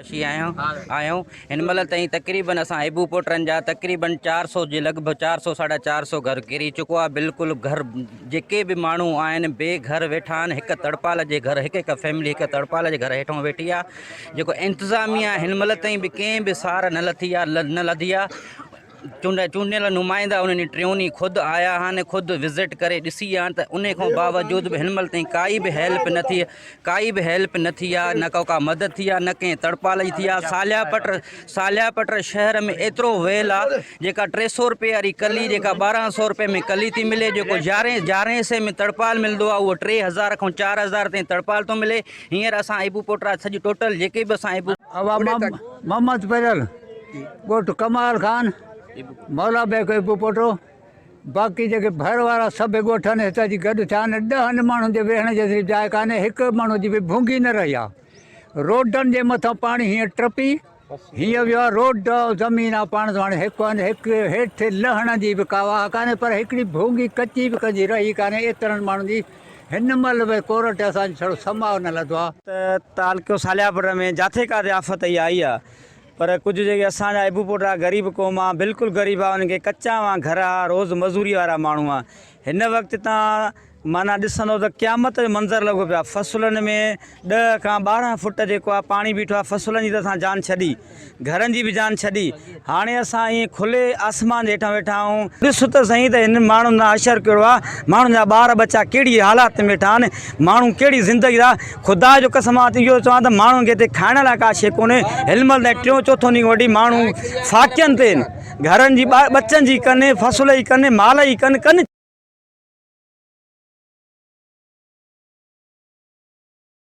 पहुची आहियूं हिन महिल ताईं तक़रीबन असां एबू पोटरनि जा तक़रीबन 400 जे लॻभॻि 400 साढा 400 घर किरी चुको आहे। बिल्कुलु घर जेके बि माण्हू आहिनि बेघर वेठा आहिनि। हिकु तड़पाल जे घर हिकु फैमिली हिकु तड़पाल जे घर हेठों वेठी आहे। जेको इंतिज़ामिया हिन महिल ताईं बि कंहिं बि सार न लथी आहे न लधी आहे। चूंडियल नुमाइंदा उन्हनि टियों ॾींहुं ख़ुदि आया आहिनि, ख़ुदि विज़िट करे ॾिसी आहे त उन खां बावजूद बि हिन महिल ताईं काई बि हेल्प न थी आहे, न का मदद थी आहे, न कंहिं तड़पाल जी थी आहे। सालिया पटर शहर में एतिरो वेल आहे, जेका 300 रुपए वारी कली जेका 1200 रुपए में कली थी मिले, जेको 1100 में तड़पाल मिलंदो आहे उहो 3000 खां 4000 ताईं तड़पाल थो मिले। हींअर असां एबू पोटरा सॼी टोटल जेके बि असां एबू मोहम्मद पैरल ॻोठ कमाल खान मौला बेग एबू पोटो बाक़ी जेके भर वारा सभु ॻोठ आहिनि हितां जी गॾु थिया आहिनि। 10 माण्हुनि जे वेहण जी जाइ कान्हे, हिकु माण्हू जी बि भूंगी न रही आहे। रोडनि जे मथां पाणी हीअं टपी हीअं वियो आहे, रोड ज़मीन आहे पाण हाणे हिकु हेठि लहण जी बि का वाह कान्हे, पर हिकिड़ी भूंगी कची बि कंहिंजी रही कान्हे। एतिरनि माण्हुनि जी हिन महिल भई कोरट असांजो छड़ो समाव न लधो आहे। तालुको सालियापुर में जिथे काथे आफ़त इहा आई आहे, पर कुझु जेके असांजा एबू पोटरा ग़रीब क़ौम आहे, बिल्कुलु ग़रीब आहे, उनखे कचा घर आहे, रोज़ मज़ूरी वारा माण्हू आहे। हिन वक़्तु तव्हां माना ॾिसंदो त क़यामत जो मंज़र लॻो पियो आहे। फ़सुलनि में 10 खां 12 फुट जेको आहे पाणी बीठो आहे। फ़सुलनि जी त असां जान छॾी, घरनि जी बि जान छॾी, हाणे असां ईअं खुले आसमान जे हेठां वेठा आहियूं। ॾिसो त सही त हिन माण्हुनि जा अशर कहिड़ो आहे, माण्हुनि जा ॿार बच्चा कहिड़ी हालात में वेठा आहिनि, माण्हू कहिड़ी ज़िंदगी आहे। ख़ुदा जो कसम आहे त इहो चवां त माण्हुनि खे हिते खाइण लाइ का शइ कोन्हे। हिन महिल ताईं 3-4 ॾींहुं वठी माण्हू फाकियनि ते घरनि जी बच्चनि जी कनि, फ़सुल जी कनि, माल जी कनि